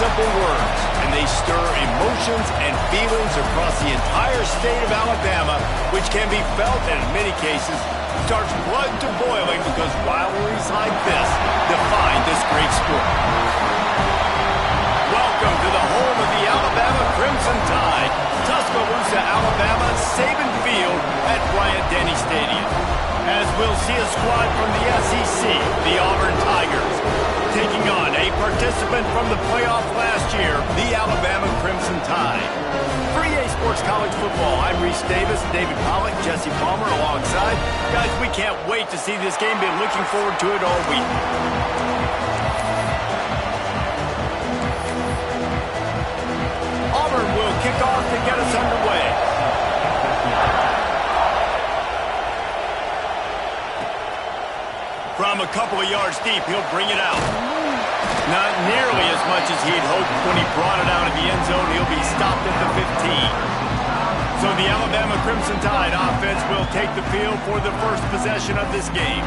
simple words, and they stir emotions and feelings across the entire state of Alabama, which can be felt and in many cases starts blood to boiling because rivalries like this define this great sport. Welcome to the home of the Alabama Crimson Tide, Tuscaloosa, Alabama, Saban Field at Bryant-Denny Stadium. As we'll see a squad from the SEC, the Auburn Tigers, taking on a participant from the playoff last year, the Alabama Crimson Tide. For EA Sports College Football, I'm Reese Davis, David Pollack, Jesse Palmer alongside. Guys, we can't wait to see this game. Been looking forward to it all week. Auburn will kick off to get us underway. From a couple of yards deep, he'll bring it out. Not nearly as much as he'd hoped when he brought it out of the end zone. He'll be stopped at the 15. So the Alabama Crimson Tide offense will take the field for the first possession of this game.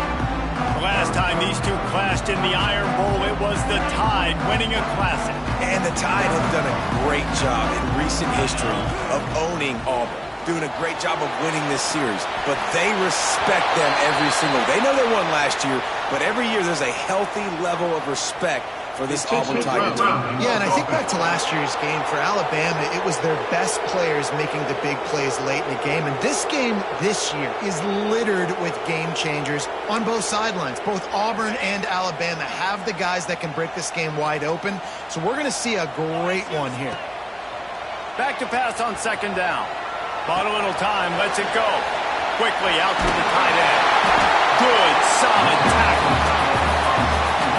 The last time these two clashed in the Iron Bowl, it was the Tide winning a Classic. And the Tide have done a great job in recent history of owning Auburn. Doing a great job of winning this series, but they respect them every single. They know they won last year, but every year there's a healthy level of respect for this Auburn Tiger team. Yeah, and I think back to last year's game for Alabama, it was their best players making the big plays late in the game, and this game this year is littered with game changers on both sidelines. Both Auburn and Alabama have the guys that can break this game wide open, so we're going to see a great one here. Back to pass on second down. Bought a little time, lets it go. Quickly out to the tight end. Good, solid tackle.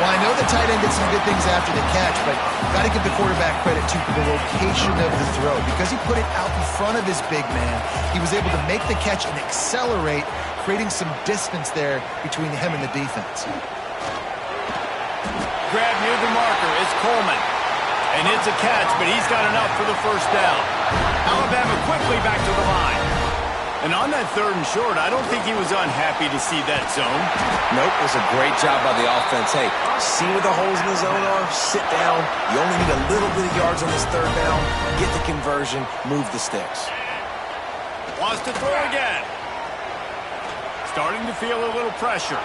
Well, I know the tight end did some good things after the catch, but got to give the quarterback credit to the location of the throw. Because he put it out in front of his big man, he was able to make the catch and accelerate, creating some distance there between him and the defense. Grab near the marker is Coleman. And it's a catch, but he's got enough for the first down. Alabama quickly back to the line. And on that third and short, I don't think he was unhappy to see that zone. Nope, it was a great job by the offense. Hey, see where the holes in the zone are, sit down. You only need a little bit of yards on this third down. Get the conversion, move the sticks. Wants to throw again. Starting to feel a little pressure.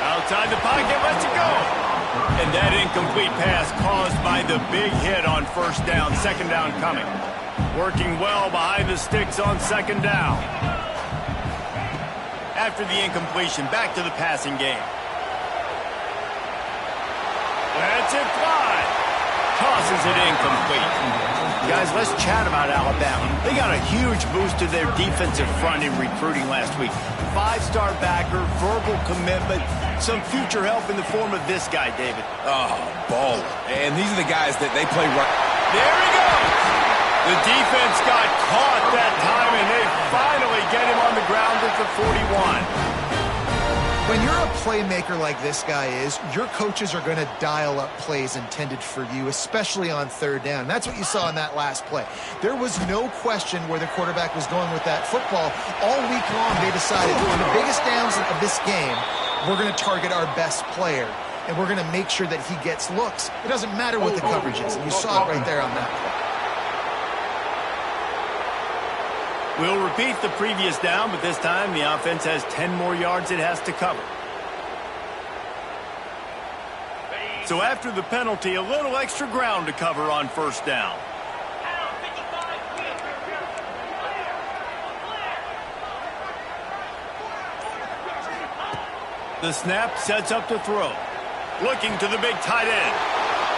Outside the pocket, lets it go. And that incomplete pass caused by the big hit on first down, second down coming. Working well behind the sticks on second down. After the incompletion, back to the passing game. Lets it fly. Tosses it incomplete. Guys, let's chat about Alabama. They got a huge boost to their defensive front in recruiting last week. 5-star backer, verbal commitment, some future help in the form of this guy, David. Oh, baller. And these are the guys that they play right. There he goes. The defense got caught that time, and they finally get him on the ground at the 41. When you're a playmaker like this guy is, your coaches are going to dial up plays intended for you, especially on third down. That's what you saw in that last play. There was no question where the quarterback was going with that football. All week long, they decided on the biggest downs of this game, we're going to target our best player, and we're going to make sure that he gets looks. It doesn't matter what the coverage is, and you saw it right there on that play. We'll repeat the previous down, but this time the offense has 10 more yards it has to cover. So after the penalty, a little extra ground to cover on first down. The snap sets up to throw. Looking to the big tight end.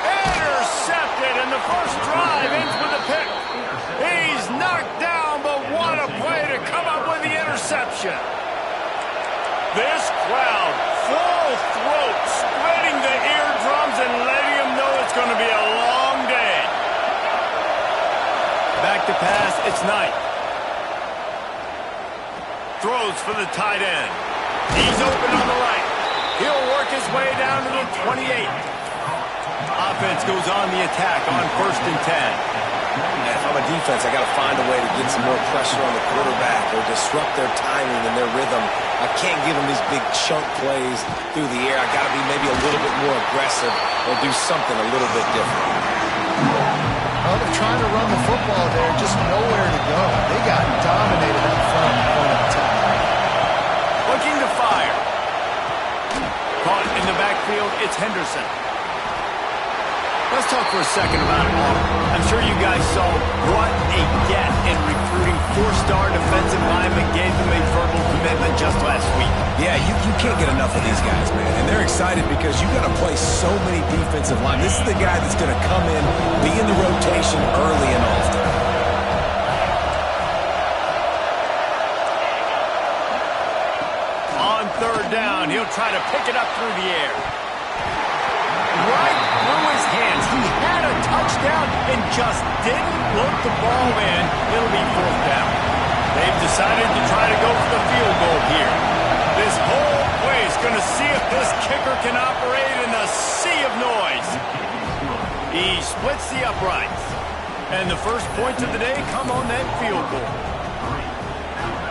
Intercepted, and the first drive ends with a pick. He's knocked down, but what a play to come up with the interception. This crowd, full throat, splitting the eardrums and letting them know it's going to be a long day. Back to pass, it's Knight. Throws for the tight end. He's open on the right. He'll work his way down to the 28. Offense goes on the attack on first and 10. And if I'm a defense, I got to find a way to get some more pressure on the quarterback or disrupt their timing and their rhythm. I can't give them these big chunk plays through the air. I got to be maybe a little bit more aggressive or do something a little bit different. football there, just nowhere to go. They got dominated up front in the point of attack. Looking to fire. Caught in the backfield, it's Henderson. Let's talk for a second about Auburn. I'm sure you guys saw what a get in recruiting four-star defensive linemen gave them a verbal commitment just last week. Yeah, you can't get enough of these guys, man. And they're excited because you got to play so many defensive line. This is the guy that's going to come in, be in the rotation early and often. On third down, he'll try to pick it up through the air. Right through his hands. He had a touchdown and just didn't look the ball in. It'll be fourth down. They've decided to try to go for the field goal here. This whole place going to see if this kicker can operate in a sea of noise. He splits the uprights. And the first points of the day come on that field goal.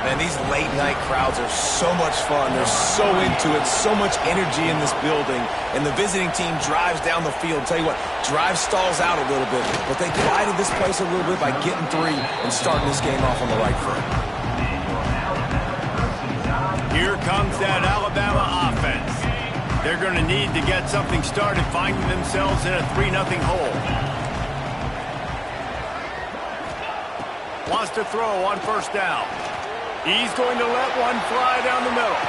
Man, these late-night crowds are so much fun. They're so into it, so much energy in this building. And the visiting team drives down the field. Tell you what, drive stalls out a little bit, but they quieted this place a little bit by getting three and starting this game off on the right foot. Here comes that Alabama offense. They're going to need to get something started, finding themselves in a 3-0 hole. Wants to throw on first down. He's going to let one fly down the middle.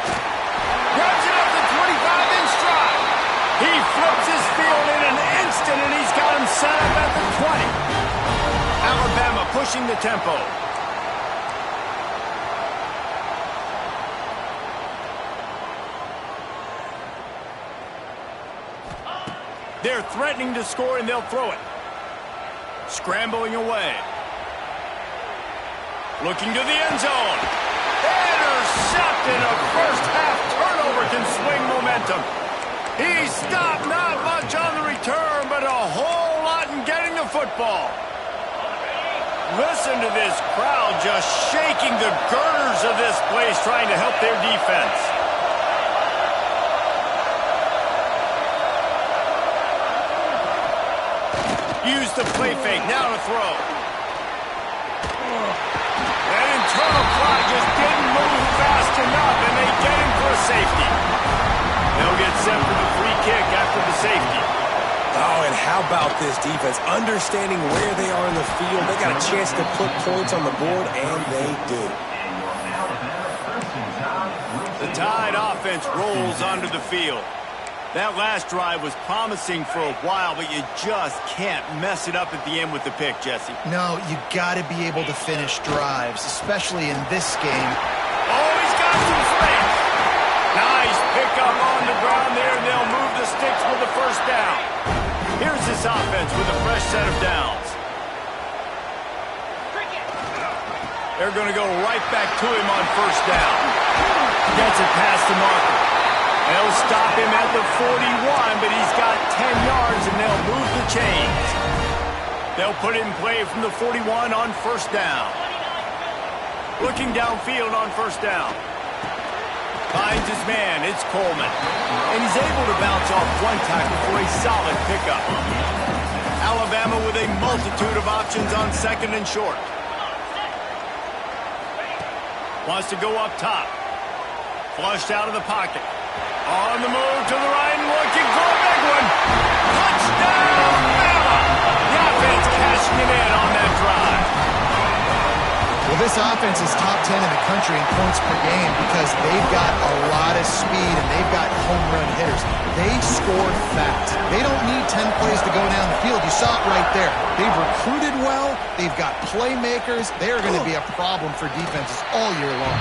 Grabs it up to 25 in stride. He flips his field in an instant, and he's got him set up at the 20. Alabama pushing the tempo. They're threatening to score, and they'll throw it. Scrambling away. Looking to the end zone. Intercepted. A first-half turnover can swing momentum. He stopped not much on the return, but a whole lot in getting the football. Listen to this crowd just shaking the girders of this place, trying to help their defense. Use the play fake. Now to throw. That internal clock just didn't move fast enough, and they get him for a safety. They'll get set for the free kick after the safety. Oh, and how about this defense? Understanding where they are in the field. They got a chance to put points on the board, and they do. The Tide offense rolls onto the field. That last drive was promising for a while, but you just can't mess it up at the end with the pick, Jesse. No, you got to be able to finish drives, especially in this game. Oh, he's got some space. Nice pickup on the ground there, and they'll move the sticks with the first down. Here's this offense with a fresh set of downs. They're going to go right back to him on first down. Gets it past the marker. They'll stop him at the 41, but he's got 10 yards, and they'll move the chains. They'll put it in play from the 41 on first down. Looking downfield on first down. Finds his man. It's Coleman. And he's able to bounce off one tackle for a solid pickup. Alabama with a multitude of options on second and short. Wants to go up top. Flushed out of the pocket. On the move to the right, looking for a big one. Touchdown, Bama! The offense cashing it in on that drive. Well, this offense is top 10 in the country in points per game because they've got a lot of speed and they've got home run hitters. They score fast. They don't need 10 plays to go down the field. You saw it right there. They've recruited well. They've got playmakers. They are going to be a problem for defenses all year long.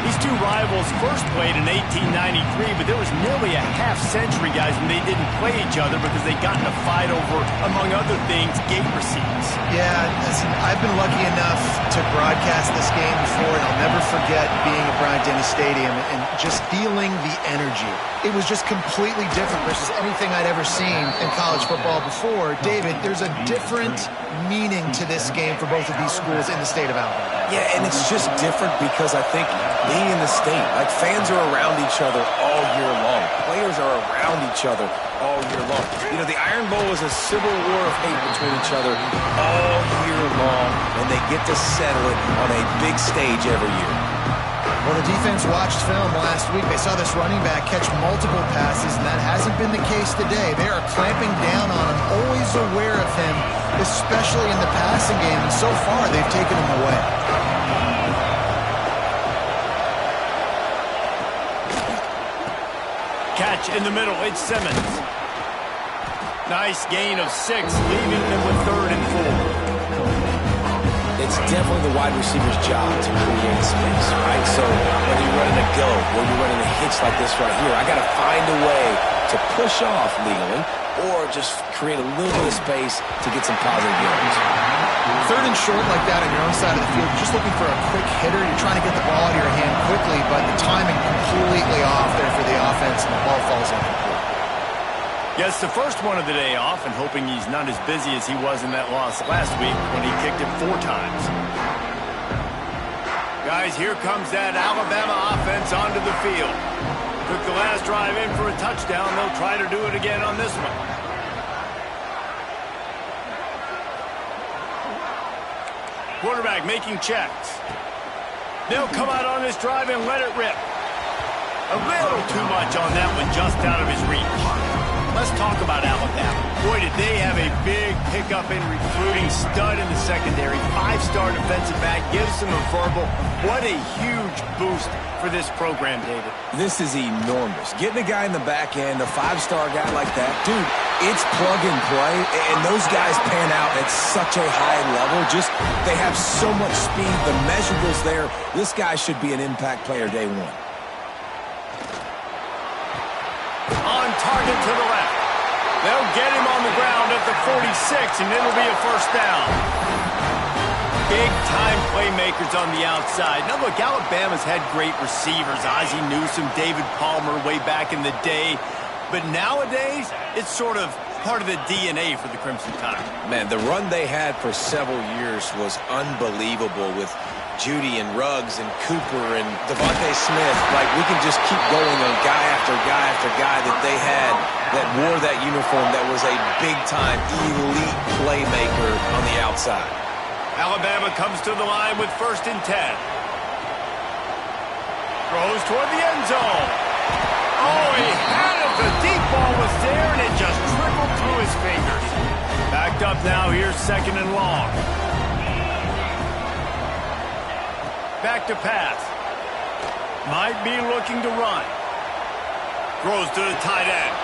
These two rivals first played in 1893, but there was nearly a half-century, guys, when they didn't play each other because they got in a fight over, among other things, gate receipts. Yeah, listen, I've been lucky enough to broadcast this game before, and I'll never forget being at Bryant-Denny Stadium and just feeling the energy. It was just completely different versus anything I'd ever seen in college football before. David, there's a different meaning to this game for both of these schools in the state of Alabama. Yeah, and it's just different because I think being in the state, like fans are around each other all year long. Players are around each other all year long. You know, the Iron Bowl is a civil war of hate between each other all year long, and they get to settle it on a big stage every year. Well, the defense watched film last week. They saw this running back catch multiple passes, and that hasn't been the case today. They are clamping down on him, always aware of him, especially in the passing game, and so far they've taken him away. Catch in the middle, it's Simmons. Nice gain of 6, leaving them with 3rd and 4. It's definitely the wide receiver's job to create space, right? So whether you're running a go or you're running a hitch like this right here, I got to find a way to push off legally or just create a little bit of space to get some positive yards. 3rd and short like that on your own side of the field, you're just looking for a quick hitter. You're trying to get the ball out of your hand quickly, but the timing completely off there for the offense, and the ball falls incomplete. Gets the first one of the day off and hoping he's not as busy as he was in that loss last week when he kicked it 4 times. Guys, here comes that Alabama offense onto the field. Took the last drive in for a touchdown. They'll try to do it again on this one. Quarterback making checks. They'll come out on this drive and let it rip. A little too much on that one, just out of his reach. Let's talk about Alabama. Boy, did they have a big pickup in recruiting. Stud in the secondary. 5-star defensive back. Gives them a verbal. What a huge boost for this program, David. This is enormous. Getting a guy in the back end, a 5-star guy like that, dude, it's plug and play, and those guys pan out at such a high level. Just, they have so much speed. The measurables there. This guy should be an impact player day one. On target to the left. They'll get him on the ground at the 46, and it'll be a 1st down. Big-time playmakers on the outside. Now, look, Alabama's had great receivers. Ozzie Newsome, David Palmer way back in the day. But nowadays, it's sort of part of the DNA for the Crimson Tide. Man, the run they had for several years was unbelievable with Judy and Ruggs and Cooper and Devontae Smith. Like, we can just keep going on guy after guy after guy that they had that wore that uniform that was a big-time elite playmaker on the outside. Alabama comes to the line with 1st and 10. Throws toward the end zone. Oh, he had it. The deep ball was there, and it just trickled through his fingers. Backed up now. Here's 2nd and long. Back to pass. Might be looking to run. Throws to the tight end.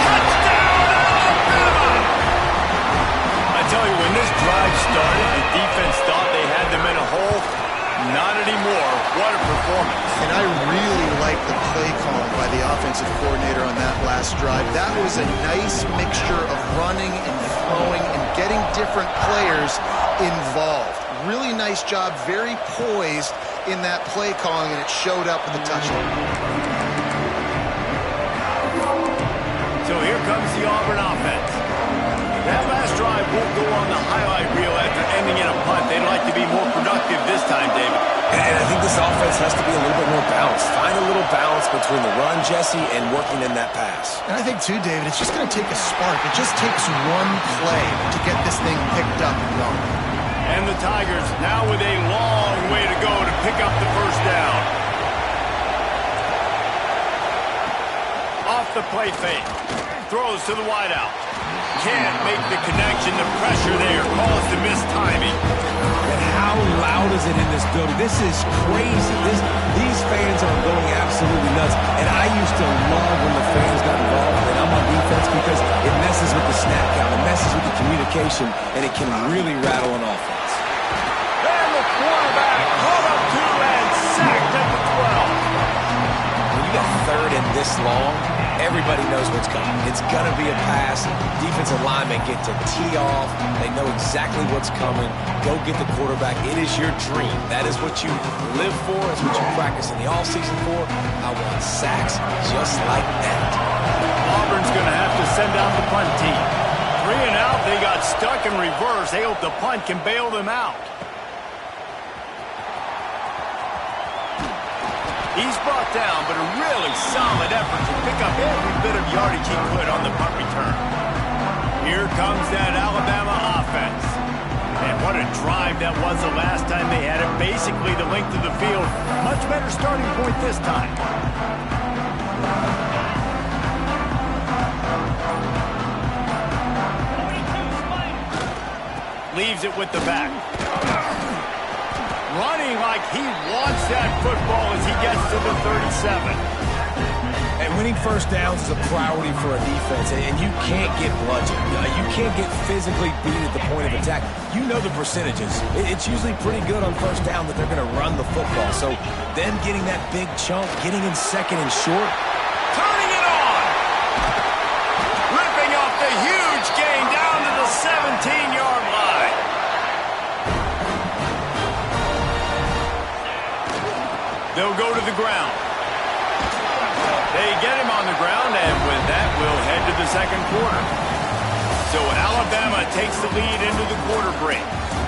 Touchdown, Alabama! I tell you, when this drive started, the defense thought they had them in a hole. Not anymore. What a performance. And I really like the play calling by the offensive coordinator on that last drive. That was a nice mixture of running and throwing and getting different players involved. Really nice job, very poised in that play calling, and it showed up with the touchdown. So here comes the Auburn offense. That last drive won't go on the highlight reel after ending in a punt. They'd like to be more productive this time, David. And I think this offense has to be a little bit more balanced. Find a little balance between the run, Jesse, and working in that pass. And I think, too, David, it's just going to take a spark. It just takes one play to get this thing picked up and going. And the Tigers now with a long way to go to pick up the 1st down. Off the play fake. Throws to the wideout. Can't make the connection. The pressure there caused the missed timing. And how loud is it in this building? This is crazy. These fans are going absolutely nuts. And I used to love when the fans got involved and I'm on defense because it messes with the snap count, it messes with the communication, and it can really rattle an offense. And the quarterback caught up to and sacked at the 12. When you got 3rd and this long, everybody knows what's coming. It's going to be a pass. Defensive linemen get to tee off. They know exactly what's coming. Go get the quarterback. It is your dream. That is what you live for. It's what you practice in the offseason for. I want sacks just like that. Auburn's going to have to send out the punt team. 3 and out. They got stuck in reverse. They hope the punt can bail them out. He's brought down, but a really solid effort to pick up every bit of yardage he could on the punt return. Here comes that Alabama offense. And what a drive that was the last time they had it. Basically the length of the field. Much better starting point this time. Leaves it with the back. Running like he wants that football as he gets to the 37. And winning first downs is a priority for a defense, and you can't get bludgeoned. You can't get physically beat at the point of attack. You know the percentages. It's usually pretty good on first down that they're going to run the football. So them getting that big chunk, getting in second and short. Turning it on! Ripping up the huge gain down to the 17-yard line. They'll go to the ground. They get him on the ground, and with that, we'll head to the second quarter. So Alabama takes the lead into the quarter break,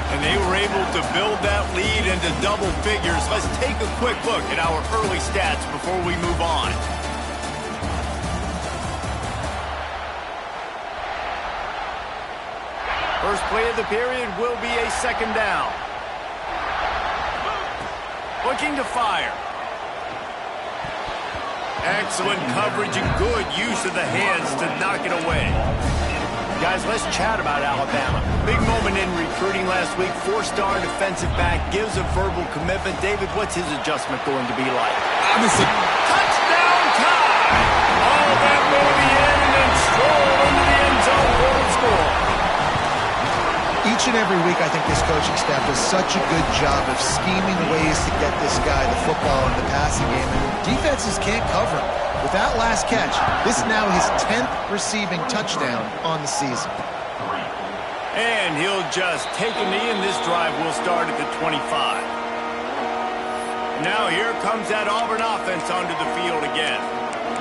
and they were able to build that lead into double figures. Let's take a quick look at our early stats before we move on. First play of the period will be a second down. Looking to fire. Excellent coverage and good use of the hands to knock it away. Guys, let's chat about Alabama. Big moment in recruiting last week. 4-star defensive back gives a verbal commitment. David, what's his adjustment going to be like? Obviously. Touchdown time! All that baby in and then stroll into the end zone for the score. Each and every week, I think this coaching staff does such a good job of scheming ways to get this guy the football in the passing game, and defenses can't cover him. With that last catch, this is now his 10th receiving touchdown on the season. And he'll just take a knee, and this drive will start at the 25. Now here comes that Auburn offense onto the field again.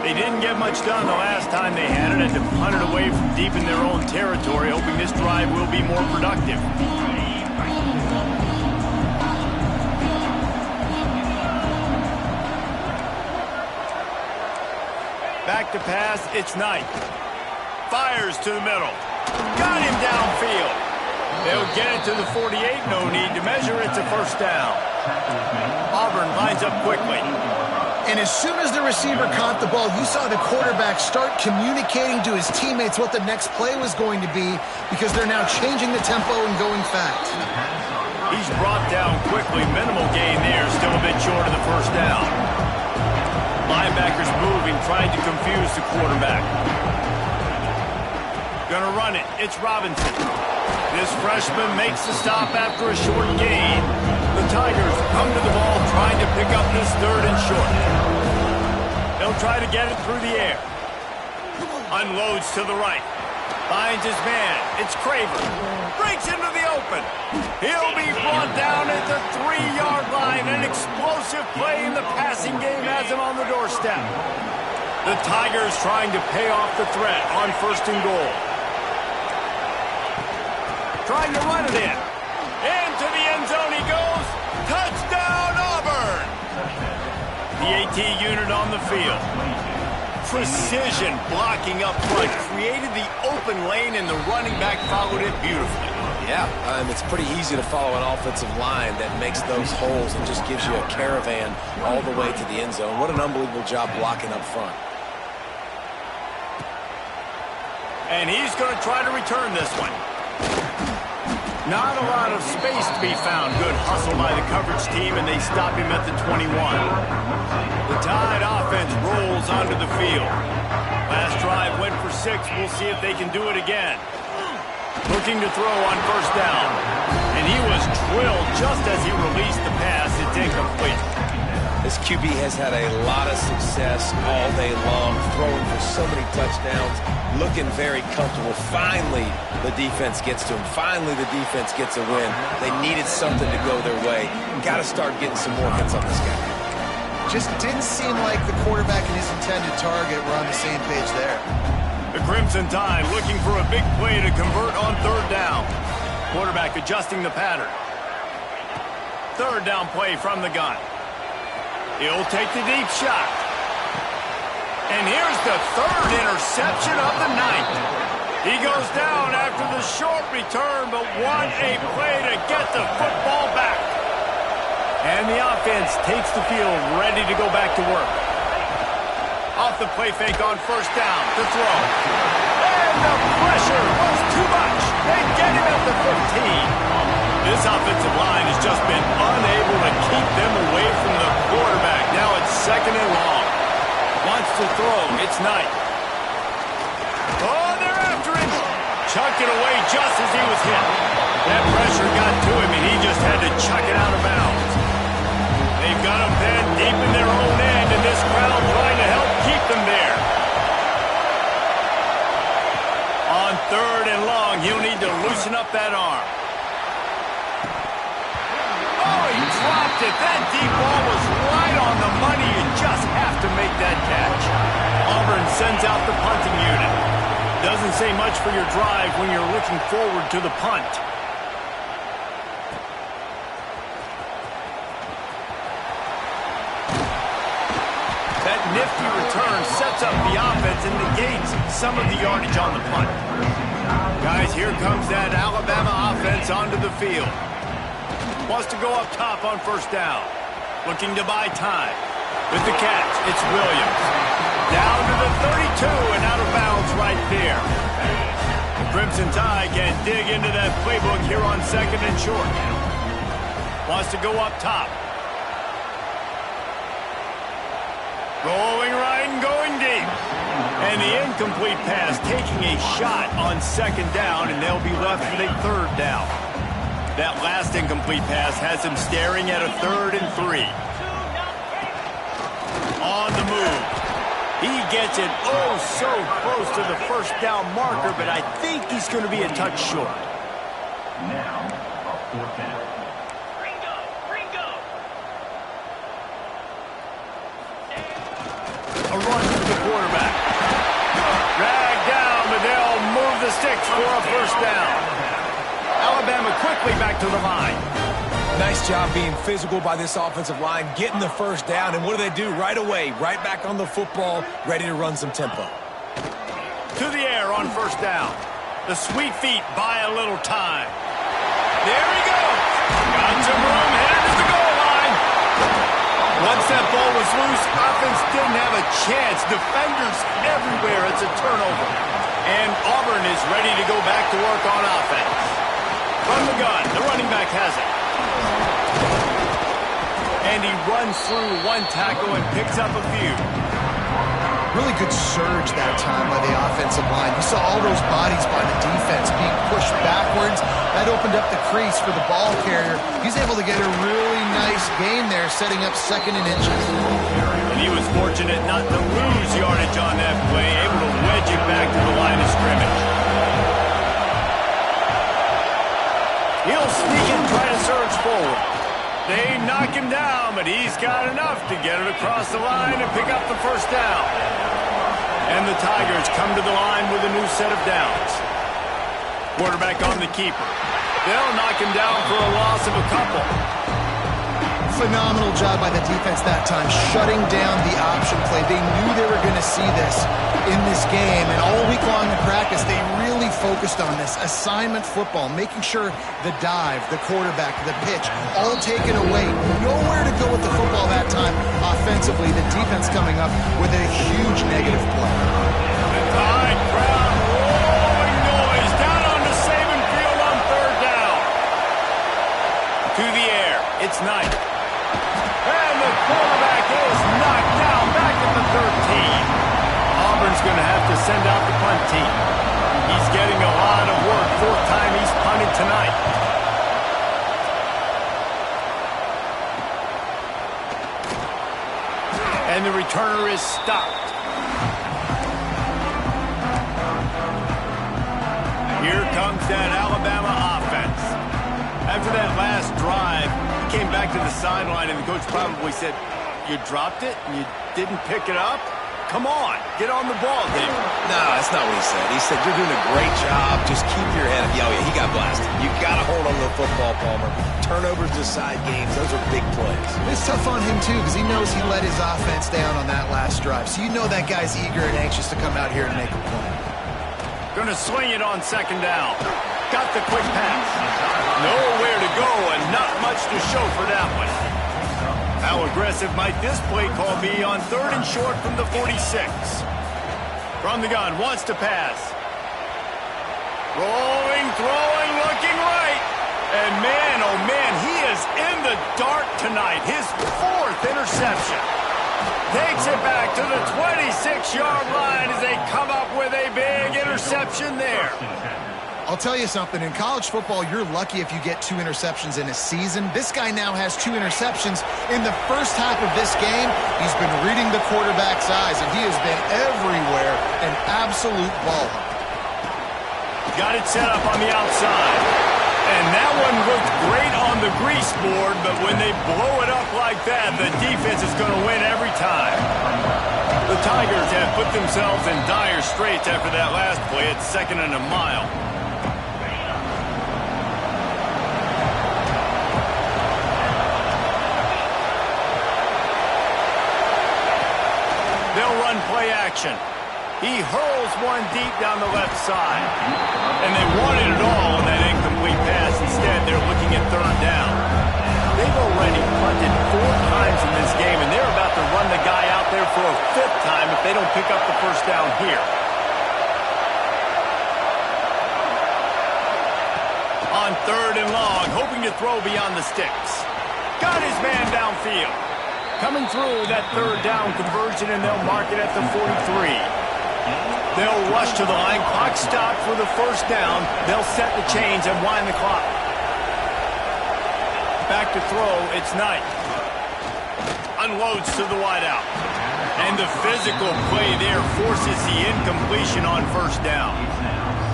They didn't get much done the last time they had it, and to punt it away from deep in their own territory, hoping this drive will be more productive. Back to pass, it's Knight. Fires to the middle. Got him downfield. They'll get it to the 48, no need to measure, it's a first down. Auburn lines up quickly. And as soon as the receiver caught the ball, you saw the quarterback start communicating to his teammates what the next play was going to be, because they're now changing the tempo and going fast. He's brought down quickly. Minimal gain there, still a bit short of the first down. Linebackers moving, trying to confuse the quarterback. Gonna run it. It's Robinson. This freshman makes the stop after a short gain. The Tigers come to the ball trying to pick up this third and short. They'll try to get it through the air. Unloads to the right. Finds his man. It's Craver. Breaks into the open. He'll be brought down at the 3-yard line. An explosive play in the passing game has him on the doorstep. The Tigers trying to pay off the threat on first and goal. Trying to run it in. Into the end zone he goes. Touchdown, Auburn! The AT unit on the field. Precision blocking up front. Created the open lane, and the running back followed it beautifully. Yeah, it's pretty easy to follow an offensive line that makes those holes and just gives you a caravan all the way to the end zone. What an unbelievable job blocking up front. And he's going to try to return this one. Not a lot of space to be found. Good hustle by the coverage team, and they stop him at the 21. The Tide offense rolls onto the field. Last drive went for 6. We'll see if they can do it again. Looking to throw on first down. And he was drilled just as he released the pass. It's incomplete. This QB has had a lot of success all day long, throwing for so many touchdowns, looking very comfortable. Finally, the defense gets to him. Finally, the defense gets a win. They needed something to go their way. Got to start getting some more hits on this guy. Just didn't seem like the quarterback and his intended target were on the same page there. The Crimson Tide looking for a big play to convert on third down. Quarterback adjusting the pattern. Third down play from the gun. He'll take the deep shot. And here's the third interception of the night. He goes down after the short return, but what a play to get the football back. And the offense takes the field, ready to go back to work. Off the play fake on first down to throw. And the pressure was too much. They get him at the 15. This offensive line has just been unable to keep them away from the quarterback. Now it's second and long. Wants to throw. It's Knight. Oh, they're after him. Chucked it away just as he was hit. That pressure got to him, and he just had to chuck it out of bounds. They've got him then deep in their own end, and this crowd trying to help keep them there. On third and long, he'll need to loosen up that arm. Oh, he dropped it. That deep ball was right on the money. You just have to make that catch. Auburn sends out the punting unit. Doesn't say much for your drive when you're looking forward to the punt. That nifty return sets up the offense and negates some of the yardage on the punt. Guys, here comes that Alabama offense onto the field. Wants to go up top on first down. Looking to buy time. With the catch, it's Williams. Down to the 32 and out of bounds right there. The Crimson Tide can dig into that playbook here on second and short. Wants to go up top. Rolling right and going deep. And the incomplete pass taking a shot on second down, and they'll be left with a third down. That last incomplete pass has him staring at a 3rd and 3. On the move. He gets it oh so close to the first down marker, but I think he's going to be a touch short. Now, a fourth down. A run to the quarterback. Dragged down, but they'll move the sticks for a first down. Alabama quickly back to the line. Nice job being physical by this offensive line, getting the first down, and what do? Right away, right back on the football, ready to run some tempo. To the air on first down. The sweet feet buy a little time. There he goes. Got some room, headed to the goal line. Once that ball was loose, offense didn't have a chance. Defenders everywhere. It's a turnover. And Auburn is ready to go back to work on offense. From the gun, the running back has it. And he runs through one tackle and picks up a few. Really good surge that time by the offensive line. You saw all those bodies by the defense being pushed backwards. That opened up the crease for the ball carrier. He's able to get a really nice gain there, setting up second and inches. And he was fortunate not to lose yardage on that play, able to wedge it back to the line of scrimmage. He'll sneak and try to surge forward. They knock him down, but he's got enough to get it across the line and pick up the first down. And the Tigers come to the line with a new set of downs. Quarterback on the keeper. They'll knock him down for a loss of a couple. Phenomenal job by the defense that time, shutting down the option play. They knew they were going to see this in this game, and all week long in practice, they really focused on this assignment football, making sure the dive, the quarterback, the pitch, all taken away. Nowhere to go with the football that time offensively. The defense coming up with a huge negative play. The Tide crowd roaring noise down on the Saban field on third down. To the air, it's Knight. And the quarterback is knocked down back at the 13. Auburn's going to have to send out the punt team. He's getting a lot of work. 4th time he's punted tonight. And the returner is stopped. Here comes that Alabama offense. After that last drive, he came back to the sideline, and the coach probably said, "You dropped it and you didn't pick it up? Come on, get on the ball, David. No, that's not what he said. He said, you're doing a great job. Just keep your head up. Oh, yeah, he got blasted. You got to hold on to the football, Palmer. Turnovers decide games. Those are big plays. It's tough on him, too, because he knows he let his offense down on that last drive. So you know that guy's eager and anxious to come out here and make a play. Gonna swing it on second down. Got the quick pass. Nowhere to go and not much to show for that one. How aggressive might this play call be on 3rd and short from the 46? From the gun, wants to pass. Rolling, throwing, looking right. And man, oh man, he is in the dark tonight. His 4th interception. Takes it back to the 26-yard line as they come up with a big interception there. I'll tell you something. In college football, you're lucky if you get 2 interceptions in a season. This guy now has 2 interceptions. In the first half of this game, he's been reading the quarterback's eyes, and he has been everywhere, an absolute ball hawk. Got it set up on the outside. And that one looked great on the grease board, but when they blow it up like that, the defense is going to win every time. The Tigers have put themselves in dire straits after that last play at 2nd and a mile. They'll run play action. He hurls one deep down the left side. And they wanted it all on that incomplete pass. Instead, they're looking at 3rd down. They've already punted 4 times in this game, and they're about to run the guy out there for a 5th time if they don't pick up the first down here. On 3rd and long, hoping to throw beyond the sticks. Got his man downfield. Coming through that 3rd down conversion, and they'll mark it at the 43. They'll rush to the line. Clock stopped for the first down. They'll set the chains and wind the clock. Back to throw. It's Knight. Unloads to the wideout. And the physical play there forces the incompletion on first down.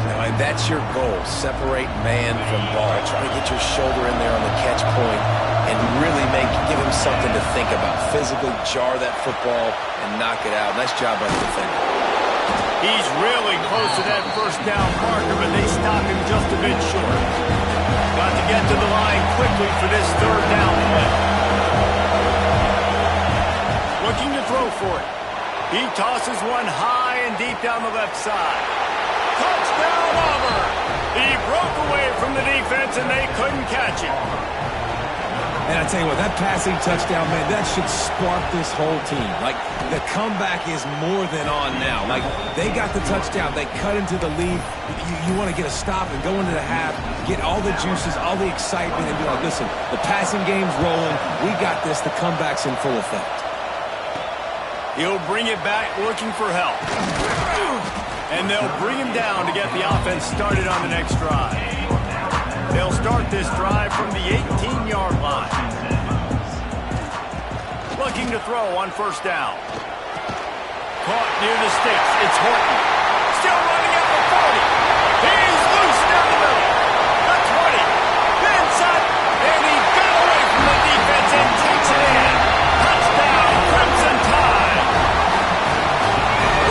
Now, that's your goal. Separate man from ball. Try to get your shoulder in there on the catch point and really give him something to think about. Physically jar that football and knock it out. Nice job by the defender. He's really close to that first down marker, but they stop him just a bit short. Got to get to the line quickly for this 3rd down play. Looking to throw for it. He tosses one high and deep down the left side. Touchdown, Auburn! He broke away from the defense, and they couldn't catch him. And I tell you what, that passing touchdown, man, that should spark this whole team. Like, the comeback is more than on now. Like, they got the touchdown. They cut into the lead. You want to get a stop and go into the half, get all the juices, all the excitement, and be like, listen, the passing game's rolling. We got this. The comeback's in full effect. He'll bring it back looking for help. And they'll bring him down to get the offense started on the next drive. They'll start this drive from the 18-yard line. Looking to throw on first down. Caught near the sticks. It's Horton. Still running at the 40. He's loose down the middle. The 20. Inside. And he got away from the defense and takes it in. Touchdown, Crimson Tide.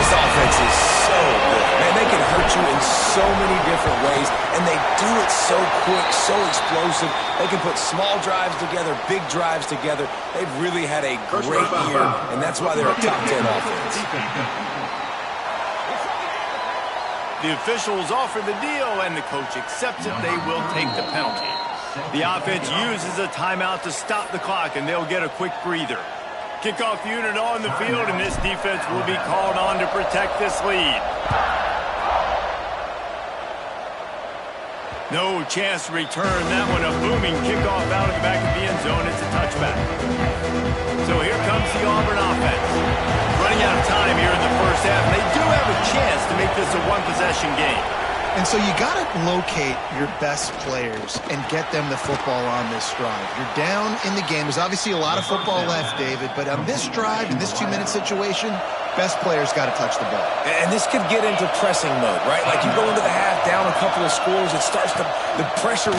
This offense is so good. Man, they can hurt you in so many different ways, and they do it so quick, so explosive. They can put small drives together, big drives together. They've really had a great year, and that's why they're a top 10 offense. The officials offer the deal, and the coach accepts it. They will take the penalty. The offense uses a timeout to stop the clock, and they'll get a quick breather. Kickoff unit on the field, and this defense will be called on to protect this lead. No chance to return that one. A booming kickoff out of the back of the end zone. It's a touchback. So here comes the Auburn offense. Running out of time here in the first half. They do have a chance to make this a one-possession game. And so you got to locate your best players and get them the football on this drive. You're down in the game. There's obviously a lot of football left, David, but on this drive, in this 2-minute situation, best players got to touch the ball. And this could get into pressing mode, right? Like you go into the half, down a couple of scores, it starts to, the pressure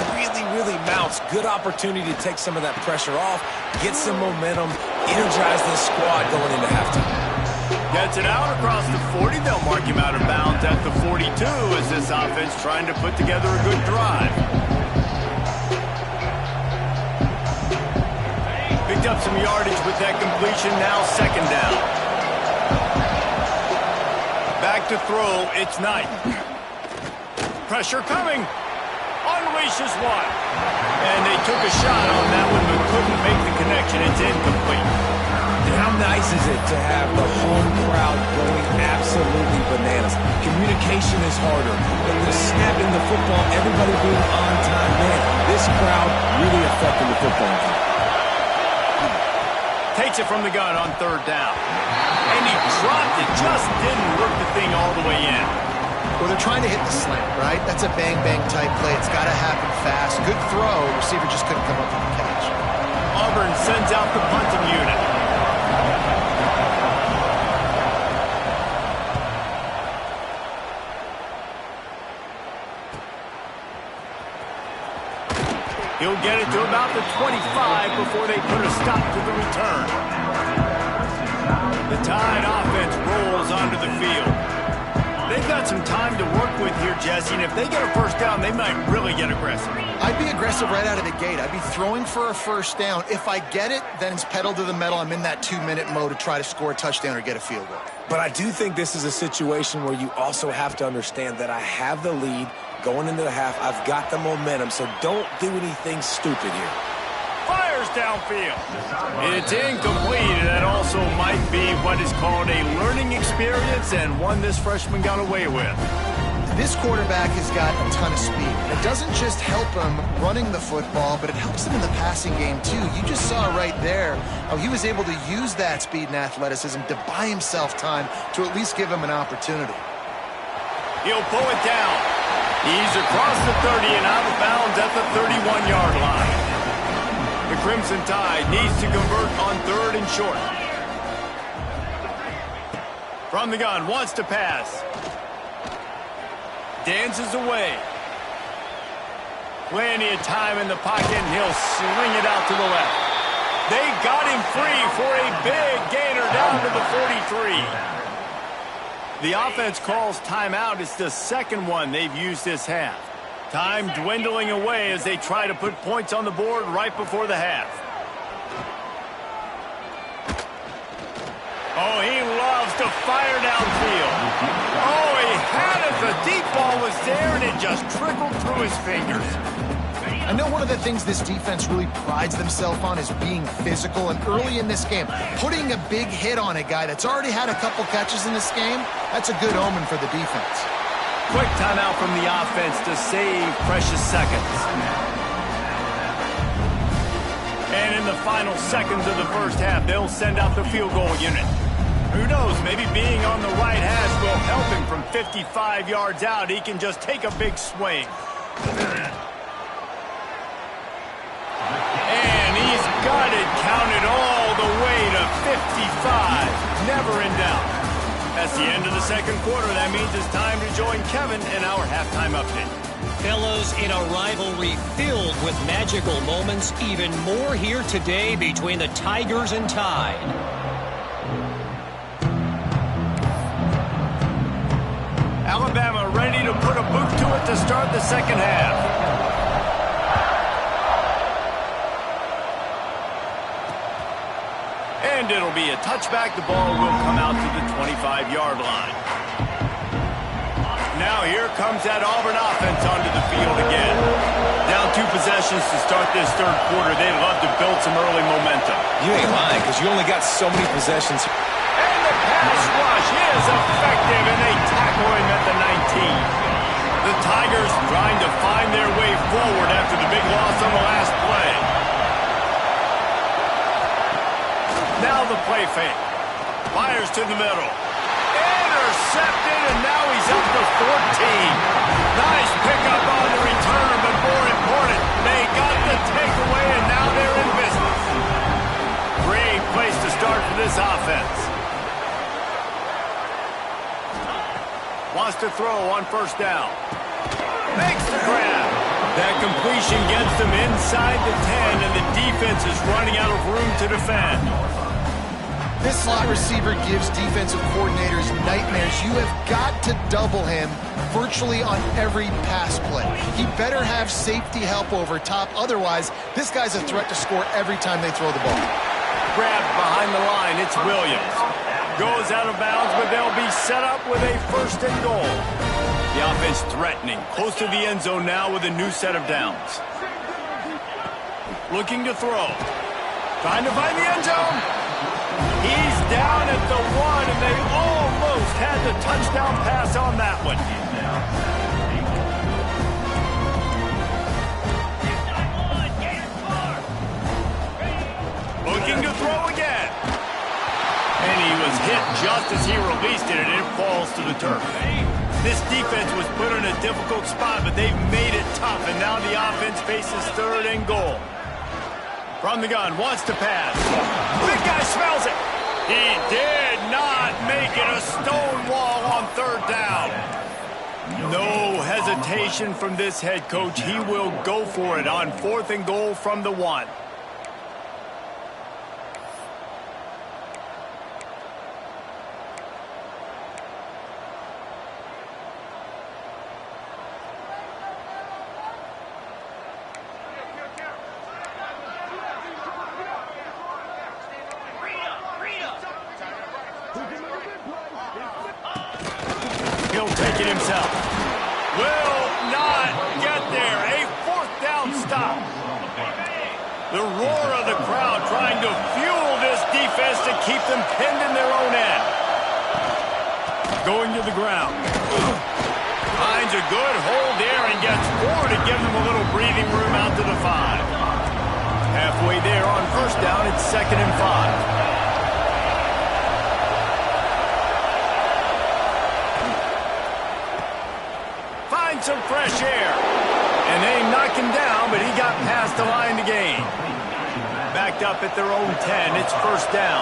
really mounts. Good opportunity to take some of that pressure off, get some momentum, energize this squad going into halftime. Gets it out across the 40. They'll mark him out of bounds at the 42 as this offense trying to put together a good drive. Picked up some yardage with that completion. Now second down. Back to throw. It's Knight. Pressure coming. Unleashes one. And they took a shot on that one but couldn't make the connection. It's incomplete. How nice is it to have the home crowd going absolutely bananas? Communication is harder, but the snapping the football, everybody being on time, man, this crowd really affecting the football game. Takes it from the gun on third down. And he dropped it, just didn't work the thing all the way in. Well, they're trying to hit the slant, right? That's a bang-bang type play. It's got to happen fast. Good throw. Receiver just couldn't come up with the catch. Auburn sends out the punting unit. He'll get it to about the 25 before they put a stop to the return. The Tide offense rolls onto the field. They've got some time to work with here, Jesse, and if they get a first down, they might really get aggressive. I'd be aggressive right out of the gate. I'd be throwing for a first down. If I get it, then it's pedal to the metal. I'm in that 2-minute mode to try to score a touchdown or get a field goal. But I do think this is a situation where you also have to understand that I have the lead going into the half. I've got the momentum, so don't do anything stupid here. Fires downfield. It's incomplete, and that also might be what is called a learning experience and one this freshman got away with. This quarterback has got a ton of speed. It doesn't just help him running the football, but it helps him in the passing game, too. You just saw right there how he was able to use that speed and athleticism to buy himself time to at least give him an opportunity. He'll pull it down. He's across the 30 and out of bounds at the 31-yard line. The Crimson Tide needs to convert on third and short. From the gun, wants to pass. Dances away. Plenty of time in the pocket, and he'll sling it out to the left. They got him free for a big gainer down to the 43. The offense calls timeout. It's the second one they've used this half. Time dwindling away as they try to put points on the board right before the half. Oh, he loves to fire downfield. Oh, he had it. The deep ball was there, and it just trickled through his fingers. I know one of the things this defense really prides themselves on is being physical, and early in this game, putting a big hit on a guy that's already had a couple catches in this game, that's a good omen for the defense. Quick timeout from the offense to save precious seconds. And in the final seconds of the first half, they'll send out the field goal unit. Who knows, maybe being on the right hash will help him from 55 yards out. He can just take a big swing. And he's got it counted all the way to 55. Never in doubt. That's the end of the second quarter. That means it's time to join Kevin in our halftime update. Fellas, in a rivalry filled with magical moments, even more here today between the Tigers and Tide. Alabama ready to put a boot to it to start the second half. And it'll be a touchback. The ball will come out to the 25-yard line. Now here comes that Auburn offense onto the field again. Down 2 possessions to start this third quarter. They'd love to build some early momentum. You ain't lying, because you only got so many possessions. And the pass rush is effective, and they tackle him at the 19. The Tigers trying to find their way forward after the big loss on the last play. Now the play fake. Fires to the middle. Intercepted, and now he's up to 14. Nice pickup on the return, but more important, they got the takeaway, and now they're in business. Great place to start for this offense. Wants to throw on first down. Makes the grab. That completion gets them inside the 10, and the defense is running out of room to defend. This slot receiver gives defensive coordinators nightmares. You have got to double him virtually on every pass play. He better have safety help over top. Otherwise, this guy's a threat to score every time they throw the ball. Grabbed behind the line. It's Williams. Goes out of bounds, but they'll be set up with a 1st and goal. The offense threatening. Close to the end zone now with a new set of downs. Looking to throw. Trying to find the end zone. He's down at the 1, and they almost had the touchdown pass on that one. Looking to throw again. And he was hit just as he released it, and it falls to the turf. This defense was put in a difficult spot, but they've made it tough, and now the offense faces 3rd and goal. From the gun, wants to pass. Big guy smells it. He did not make it a stone wall on 3rd down. No hesitation from this head coach. He will go for it on 4th and goal from the 1. He'll take it himself. Will not get there. A 4th down stop. The roar of the crowd trying to fuel this defense to keep them pinned in their own end. Going to the ground. Finds a good hold there and gets 4 to give them a little breathing room out to the 5. Halfway there on 1st down, it's 2nd and 5. Some fresh air. And they knock him down, but he got past the line to gain. Backed up at their own 10. It's 1st down.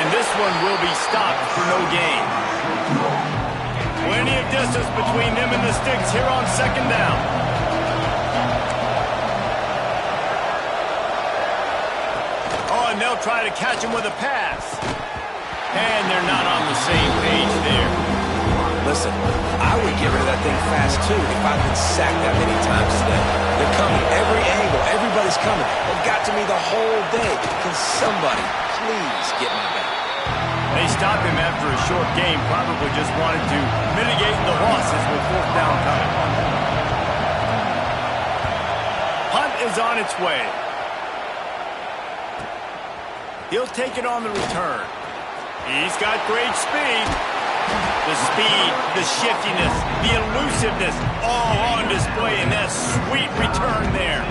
And this one will be stopped for no gain. Plenty of distance between them and the sticks here on 2nd down. And they'll try to catch him with a pass. And they're not on the same page there. Listen, I would get rid of that thing fast, too, if I've been sacked that many times today. They're coming every angle. Everybody's coming. They've got to me the whole day. Can somebody please get my back? They stopped him after a short game. Probably just wanted to mitigate the losses with 4th down coming. Punt is on its way. He'll take it on the return. He's got great speed. The speed, the shiftiness, the elusiveness, all on display in that sweet return there.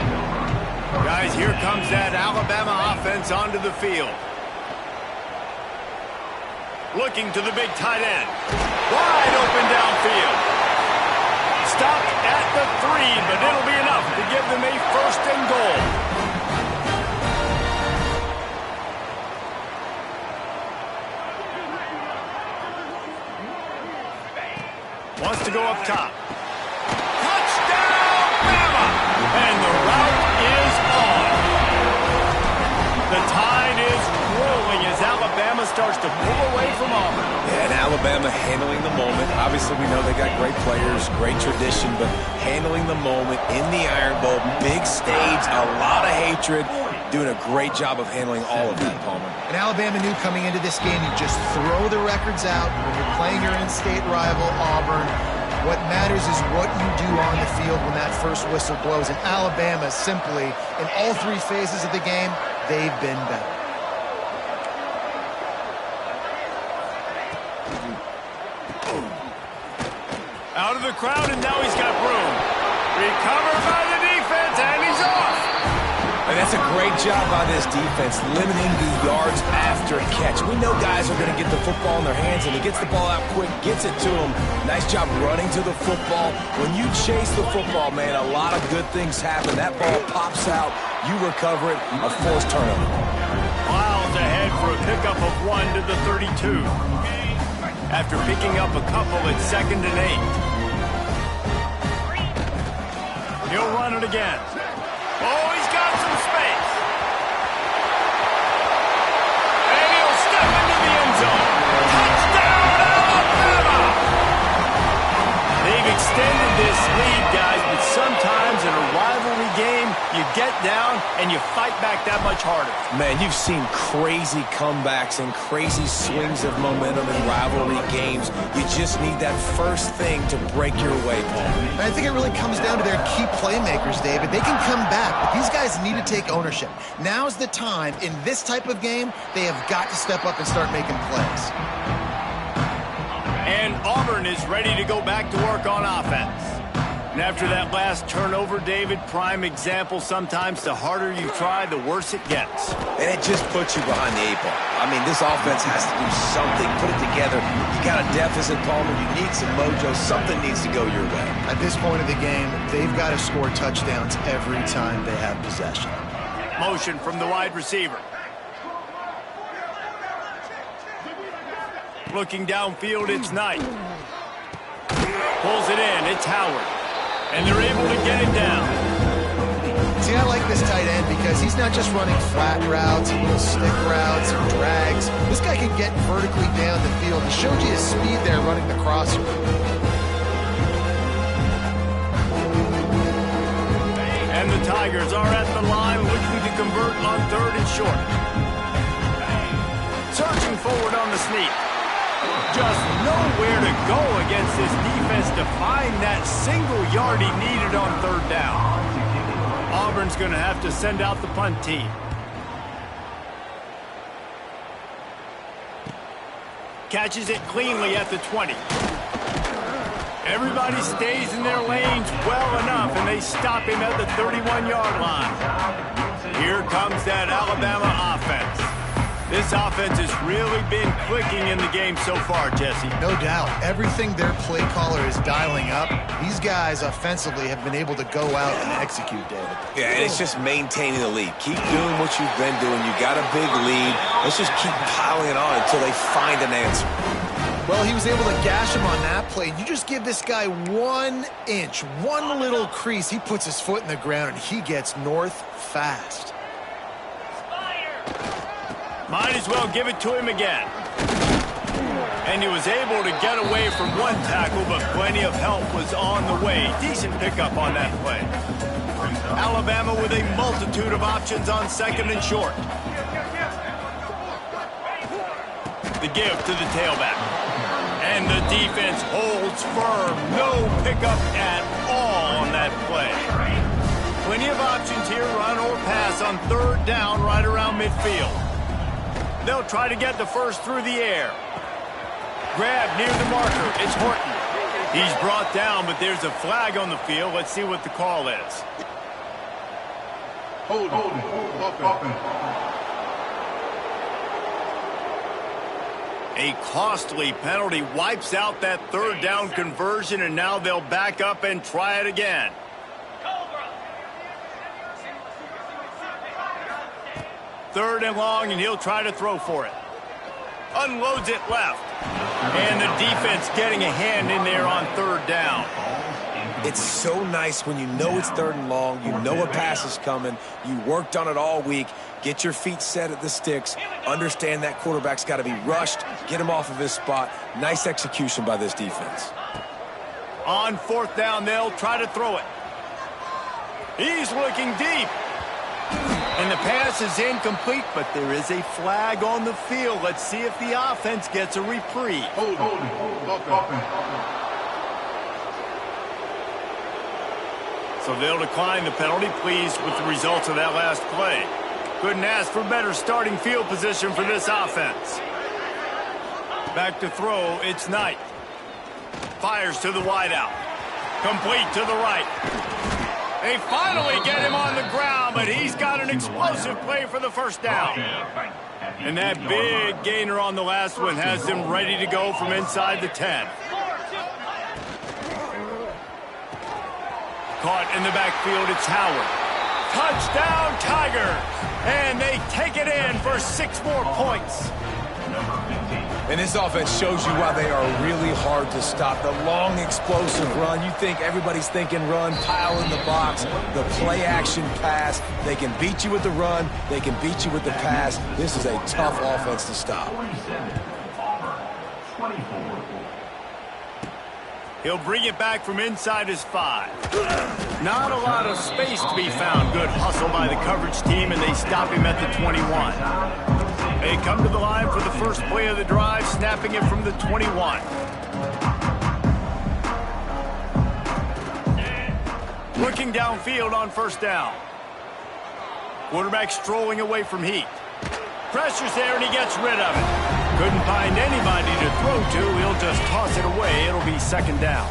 Guys, here comes that Alabama offense onto the field. Looking to the big tight end. Wide open downfield. Stopped at the 3, but it'll be enough to give them a 1st and goal. Wants to go up top. Touchdown, Bama! And the route is on. The tide is rolling as Alabama starts to pull away from Auburn. Yeah, and Alabama handling the moment. Obviously, we know they got great players, great tradition, but handling the moment in the Iron Bowl, big stage, a lot of hatred, doing a great job of handling all of that, Palmer. And Alabama knew coming into this game, you just throw the records out. When you're playing your in-state rival, Auburn, what matters is what you do on the field when that first whistle blows. And Alabama simply, in all 3 phases of the game, they've been better. Out of the crowd, and now he's got room. Recovered by the defense, and he's off. And that's a great job by this defense, limiting the yards after catch. We know guys are going to get the football in their hands, and he gets the ball out quick, gets it to him. Nice job running to the football. When you chase the football, man, a lot of good things happen. That ball pops out, you recover it, a forced turnover. Miles ahead for a pickup of 1 to the 32. After picking up a couple at 2nd and 8. He'll run it again. Oh, he's got some space. And he'll step into the end zone. Touchdown, Alabama! They've extended this lead, guys, but sometimes in a rivalry game, you get down and you fight back that much harder. Man, you've seen crazy comebacks and crazy swings of momentum in rivalry games. You just need that first thing to break your way, Paul. And I think it really comes down to their key playmakers, David. They can come back, but these guys need to take ownership. Now's the time. In this type of game, they have got to step up and start making plays. And Auburn is ready to go back to work on offense. And after that last turnover, David, prime example, sometimes the harder you try, the worse it gets. And it just puts you behind the 8 ball. I mean, this offense has to do something, put it together. You got a deficit, Palmer. You need some mojo. Something needs to go your way. At this point of the game, they've got to score touchdowns every time they have possession. Motion from the wide receiver. Looking downfield, it's Knight. Pulls it in, it's Howard. And they're able to get him down. See, I like this tight end because he's not just running flat routes, little stick routes, or drags. This guy can get vertically down the field. He showed you his speed there running the crosser. And the Tigers are at the line looking to convert on 3rd and short. Searching forward on the sneak. Just nowhere to go against this defense to find that single yard he needed on 3rd down. Auburn's going to have to send out the punt team. Catches it cleanly at the 20. Everybody stays in their lanes well enough, and they stop him at the 31-yard line. Here comes that Alabama offense. This offense has really been clicking in the game so far, Jesse. No doubt. Everything their play caller is dialing up, these guys offensively have been able to go out and execute, David. Yeah, and it's just maintaining the lead. Keep doing what you've been doing. You got a big lead. Let's just keep piling it on until they find an answer. Well, he was able to gash him on that play. You just give this guy 1 inch, one little crease. He puts his foot in the ground, and he gets north fast. Might as well give it to him again. And he was able to get away from one tackle, but plenty of help was on the way. Decent pickup on that play. Alabama with a multitude of options on 2nd and short. The give to the tailback. And the defense holds firm. No pickup at all on that play. Plenty of options here, run or pass on 3rd down right around midfield. They'll try to get the first through the air. Grab near the marker. It's Horton. He's brought down, but there's a flag on the field. Let's see what the call is. Hold on. A costly penalty wipes out that 3rd down conversion, and now they'll back up and try it again. 3rd and long, and he'll try to throw for it. Unloads it left. And the defense getting a hand in there on 3rd down. It's so nice when you know it's 3rd and long, you know a pass is coming, you worked on it all week, get your feet set at the sticks, understand that quarterback's got to be rushed, get him off of his spot. Nice execution by this defense. On 4th down, they'll try to throw it. He's looking deep. And the pass is incomplete, but there is a flag on the field. Let's see if the offense gets a reprieve. Hold on. So they'll decline the penalty, pleased with the results of that last play. Couldn't ask for better starting field position for this offense. Back to throw, it's Knight. Fires to the wideout. Complete to the right. They finally get him on the ground, but he's got an explosive play for the 1st down. And that big gainer on the last one has them ready to go from inside the 10. Caught in the backfield, it's Howard. Touchdown, Tigers! And they take it in for 6 more points. And this offense shows you why they are really hard to stop. The long, explosive run. You think everybody's thinking run, pile in the box, the play-action pass. They can beat you with the run. They can beat you with the pass. This is a tough offense to stop. He'll bring it back from inside his 5. Not a lot of space to be found. Good hustle by the coverage team, and they stop him at the 21. They come to the line for the first play of the drive, snapping it from the 21. Looking downfield on first down. Quarterback strolling away from heat. Pressure's there, and he gets rid of it. Couldn't find anybody to throw to. He'll just toss it away. It'll be second down.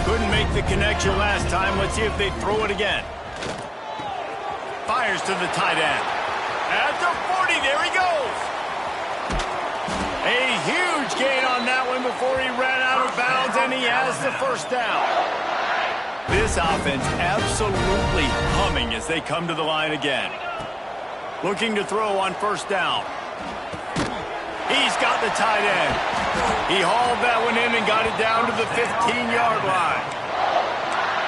Couldn't make the connection last time. Let's see if they throw it again. Fires to the tight end. At the 40, there he goes. A huge gain on that one before he ran out of bounds, and he has the first down. This offense absolutely humming as they come to the line again. Looking to throw on first down. He's got the tight end. He hauled that one in and got it down to the 15-yard line.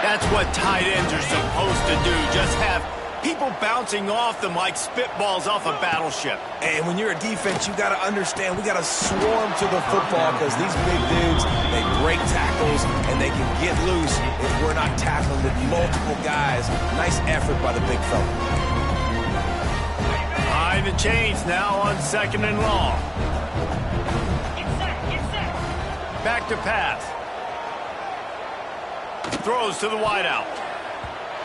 That's what tight ends are supposed to do. Just have people bouncing off them like spitballs off a battleship. And when you're a defense, you got to understand we got to swarm to the football because these big dudes, they break tackles and they can get loose if we're not tackling with multiple guys. Nice effort by the big fella. Behind the chains now on second and long. Back to pass. Throws to the wideout.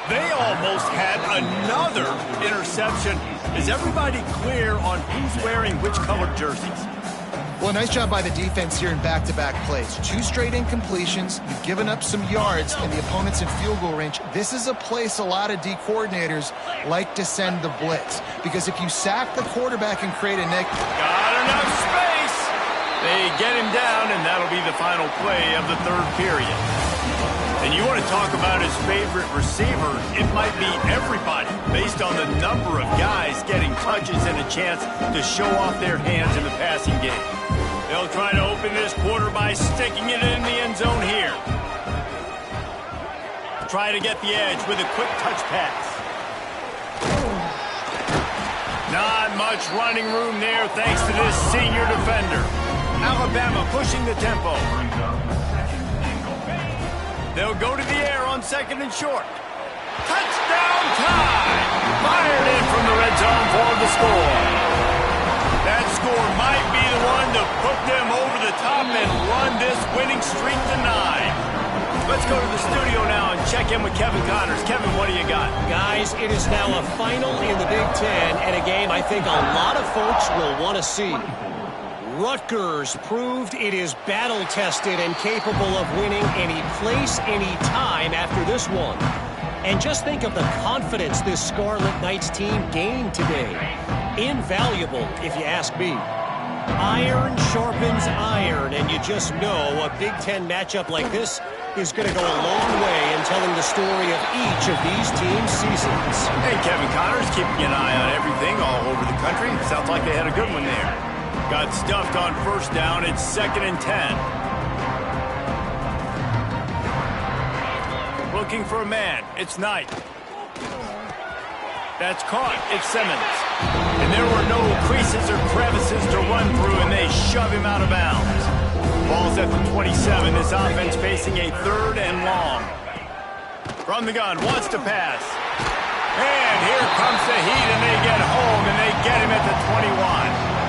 They almost had another interception. Is everybody clear on who's wearing which colored jerseys? Well, nice job by the defense here in back-to-back plays. 2 straight incompletions. You've given up some yards, and the opponent's in field goal range. This is a place a lot of D coordinators like to send the blitz, because if you sack the quarterback and create a nick... Got enough space. They get him down, and that'll be the final play of the third period. And you want to talk about his favorite receiver, it might be everybody, based on the number of guys getting touches and a chance to show off their hands in the passing game. They'll try to open this quarter by sticking it in the end zone here. Try to get the edge with a quick touch pass. Not much running room there thanks to this senior defender. Alabama pushing the tempo. They'll go to the air on second and short. Touchdown time! Fired in from the red zone for the score. That score might be the one to put them over the top and run this winning streak to 9. Let's go to the studio now and check in with Kevin Connors. Kevin, what do you got? Guys, it is now a final in the Big Ten, and a game I think a lot of folks will want to see. Rutgers proved it is battle-tested and capable of winning any place, any time after this one. And just think of the confidence this Scarlet Knights team gained today. Invaluable, if you ask me. Iron sharpens iron, and you just know a Big Ten matchup like this is going to go a long way in telling the story of each of these teams' seasons. Hey, Kevin Connors, keeping an eye on everything all over the country. Sounds like they had a good one there. Got stuffed on first down. It's 2nd and 10. Looking for a man. It's Knight. That's caught. It's Simmons. And there were no creases or crevices to run through, and they shove him out of bounds. Ball's at the 27. This offense facing a 3rd and long. From the gun, wants to pass. And here comes the heat, and they get home, and they get him at the 21.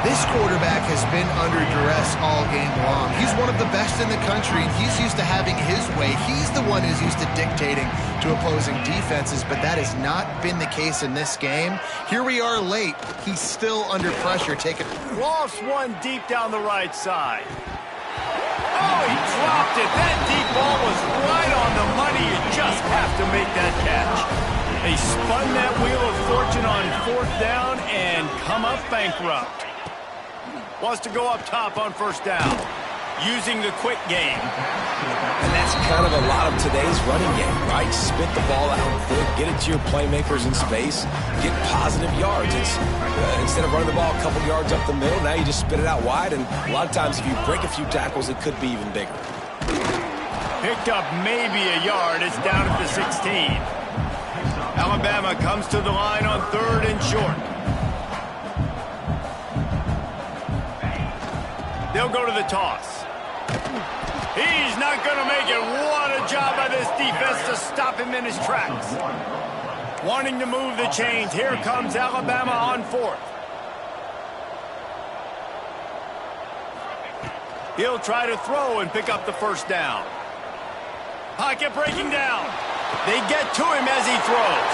This quarterback has been under duress all game long. He's one of the best in the country, and he's used to having his way. He's the one who's used to dictating to opposing defenses, but that has not been the case in this game. Here we are late. He's still under pressure. Lofts one deep down the right side. Oh, he dropped it. That deep ball was right on the money. You just have to make that catch. They spun that wheel of fortune on 4th down and come up bankrupt. Wants to go up top on first down. using the quick game. And that's kind of a lot of today's running game, right? Spit the ball out quick, get it to your playmakers in space, get positive yards. It's instead of running the ball a couple yards up the middle, now you just spit it out wide, and a lot of times if you break a few tackles, it could be even bigger. Picked up maybe a yard. It's down at the 16. Alabama comes to the line on 3rd and short. They'll go to the toss. He's not going to make it. What a job by this defense to stop him in his tracks. Wanting to move the chains. Here comes Alabama on 4th. He'll try to throw and pick up the first down. Pocket breaking down. They get to him as he throws.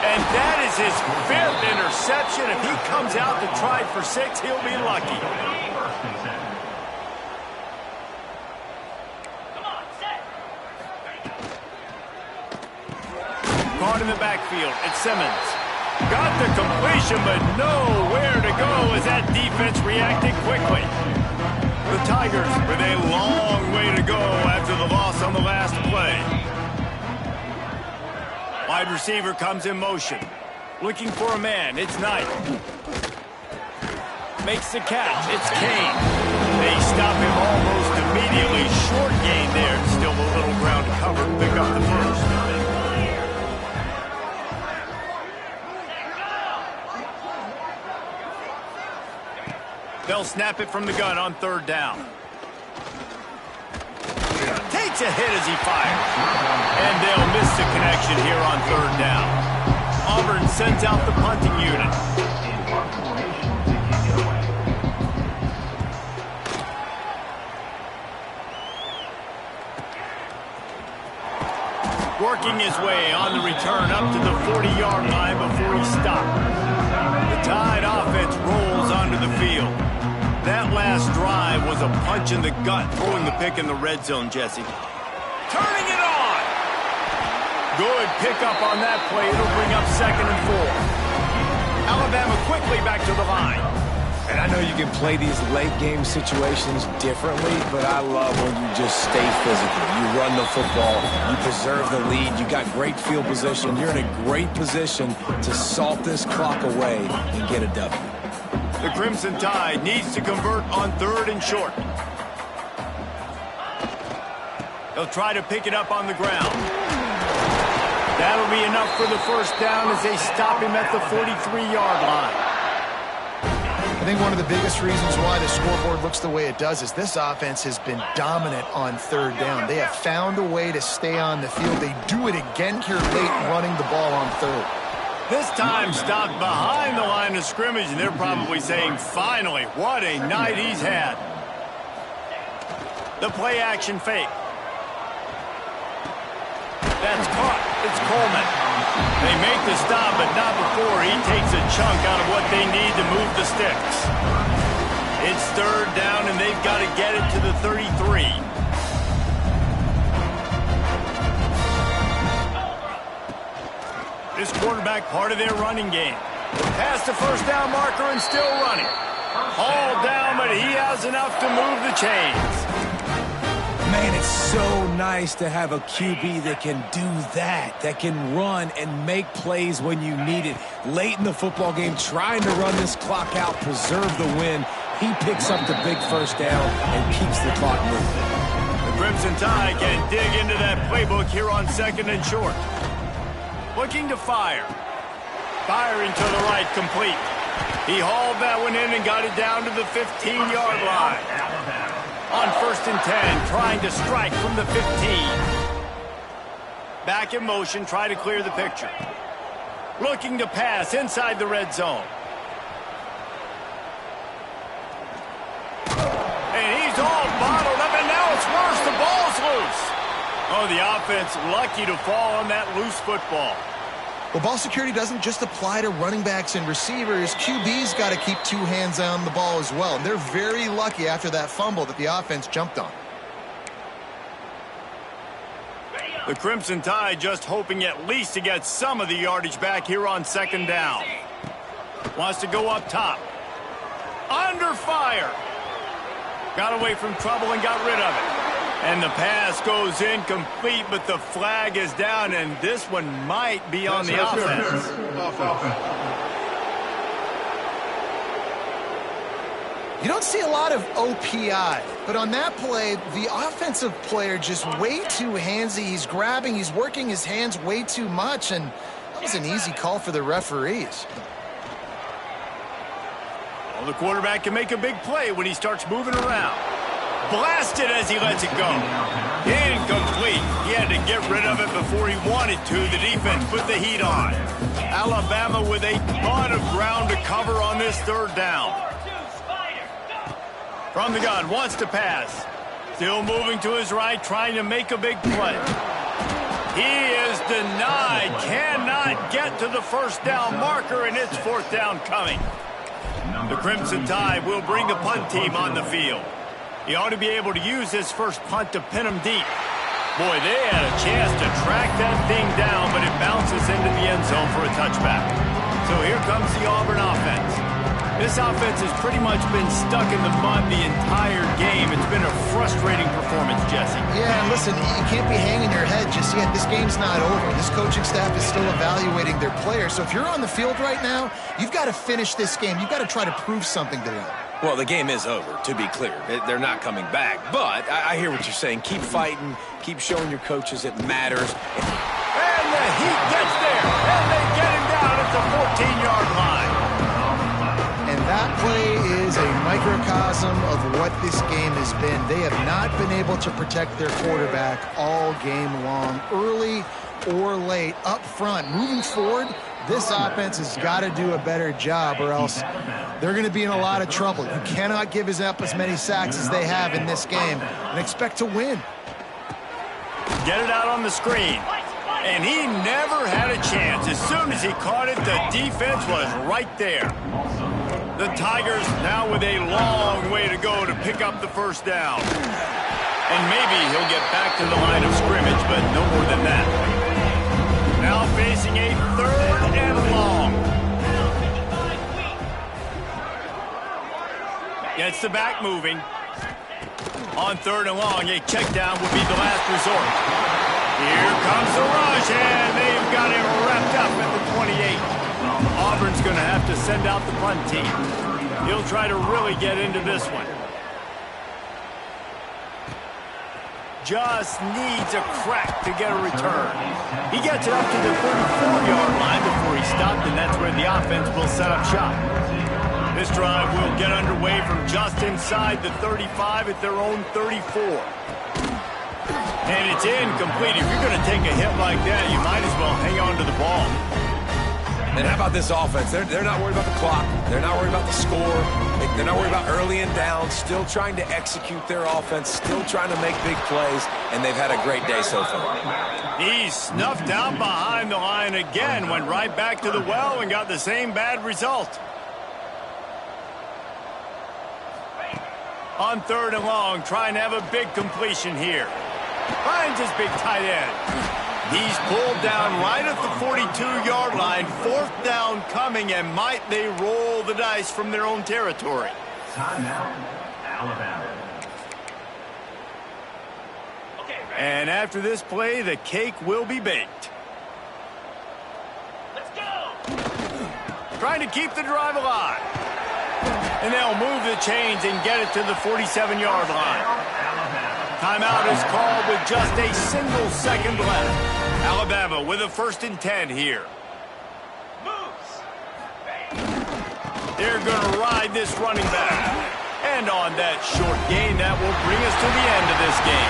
And that is his 5th interception. If he comes out to try for 6, he'll be lucky. Caught in the backfield. It's Simmons. Got the completion, but nowhere to go as that defense reacted quickly. The Tigers with a long way to go after the loss on the last play. Wide receiver comes in motion. Looking for a man. It's Knight. Makes the catch. It's Kane. They stop him almost immediately. Short gain there. Still a little ground to cover. Pick up the first. They'll snap it from the gun on 3rd down. Takes a hit as he fires. And they'll miss the connection here on 3rd down. Auburn sends out the punting unit. Working his way on the return up to the 40-yard line before he stopped. The Tide offense rolls onto the field. That last drive was a punch in the gut, throwing the pick in the red zone, Jesse. Turning it on! Good pickup on that play. It'll bring up 2nd and 4. Alabama quickly back to the line. And I know you can play these late-game situations differently, but I love when you just stay physical. You run the football, you preserve the lead, you got great field position. You're in a great position to salt this clock away and get a W. The Crimson Tide needs to convert on 3rd and short. They'll try to pick it up on the ground. That'll be enough for the first down as they stop him at the 43-yard line. I think one of the biggest reasons why the scoreboard looks the way it does is this offense has been dominant on 3rd down. They have found a way to stay on the field. They do it again here late, running the ball on 3rd. This time stopped behind the line of scrimmage, and they're probably saying, finally, what a night he's had. The play-action fake. That's caught. It's Coleman. They make the stop, but not before he takes a chunk out of what they need to move the sticks. It's 3rd down, and they've got to get it to the 33. This quarterback part of their running game. Past the first down marker and still running. All down, but he has enough to move the chains. Man, it's so nice to have a QB that can do that can run and make plays when you need it. Late in the football game, trying to run this clock out, preserve the win. He picks up the big first down and keeps the clock moving. The Crimson Tide can dig into that playbook here on 2nd and short. Looking to fire. Firing to the right, complete. He hauled that one in and got it down to the 15-yard line. On 1st and 10, trying to strike from the 15. Back in motion, try to clear the picture. Looking to pass inside the red zone. And he's all bottled up, and now it's worse. The ball's loose. Oh, the offense lucky to fall on that loose football. Well, ball security doesn't just apply to running backs and receivers. QB's got to keep 2 hands on the ball as well. And they're very lucky after that fumble that the offense jumped on. The Crimson Tide just hoping at least to get some of the yardage back here on 2nd down. Wants to go up top. Under fire. Got away from trouble and got rid of it. And the pass goes incomplete, but the flag is down, and this one might be on the offense. You don't see a lot of OPI, but on that play, the offensive player just way too handsy. He's grabbing, he's working his hands way too much, and that was an easy call for the referees. Well, the quarterback can make a big play when he starts moving around. Blasted as he lets it go. Incomplete. He had to get rid of it before he wanted to. The defense put the heat on. Alabama with a ton of ground to cover on this third down. From the gun, wants to pass. Still moving to his right, trying to make a big play. He is denied. Cannot get to the first down marker, and it's fourth down coming. The Crimson Tide will bring the punt team on the field. He ought to be able to use his first punt to pin him deep. Boy, they had a chance to track that thing down, but it bounces into the end zone for a touchback. So here comes the Auburn offense. This offense has pretty much been stuck in the mud the entire game. It's been a frustrating performance, Jesse. Yeah, listen, you can't be hanging your head just yet. This game's not over. This coaching staff is still evaluating their players. So if you're on the field right now, you've got to finish this game. You've got to try to prove something to them. Well, the game is over, to be clear. They're not coming back. But I hear what you're saying. Keep fighting. Keep showing your coaches it matters. And the heat gets there. And they get him down at the 14-yard line. And that play is a microcosm of what this game has been. They have not been able to protect their quarterback all game long, early or late, up front. Moving forward, this offense has got to do a better job, or else they're going to be in a lot of trouble. You cannot give up as many sacks as they have in this game and expect to win. Get it out on the screen. And he never had a chance. As soon as he caught it, the defense was right there. The Tigers now with a long way to go to pick up the first down. And maybe he'll get back to the line of scrimmage, but no more than that. Now facing a third and long. Gets the back moving. On third and long, a check down would be the last resort. Here comes the rush, and they've got it wrapped up at the 28. Auburn's going to have to send out the punt team. He'll try to really get into this one. Just needs a crack to get a return. He gets it up to the 34-yard line before he stopped, and that's where the offense will set up shop. This drive will get underway from just inside the 35 at their own 34. And it's incomplete. If you're going to take a hit like that, you might as well hang on to the ball. And how about this offense? They're not worried about the clock. They're not worried about the score. They're not worried about early and down. Still trying to execute their offense. Still trying to make big plays. And they've had a great day so far. He snuffed out behind the line again. Went right back to the well and got the same bad result. On third and long, trying to have a big completion here. Finds his big tight end. He's pulled down right at the 42-yard line. Fourth down coming, and might they roll the dice from their own territory. Timeout, Alabama. And after this play, the cake will be baked. Let's go! Trying to keep the drive alive. And they'll move the chains and get it to the 47-yard line. Timeout is called with just a single second left. Alabama with a 1st and 10 here. They're going to ride this running back. And on that short gain, that will bring us to the end of this game.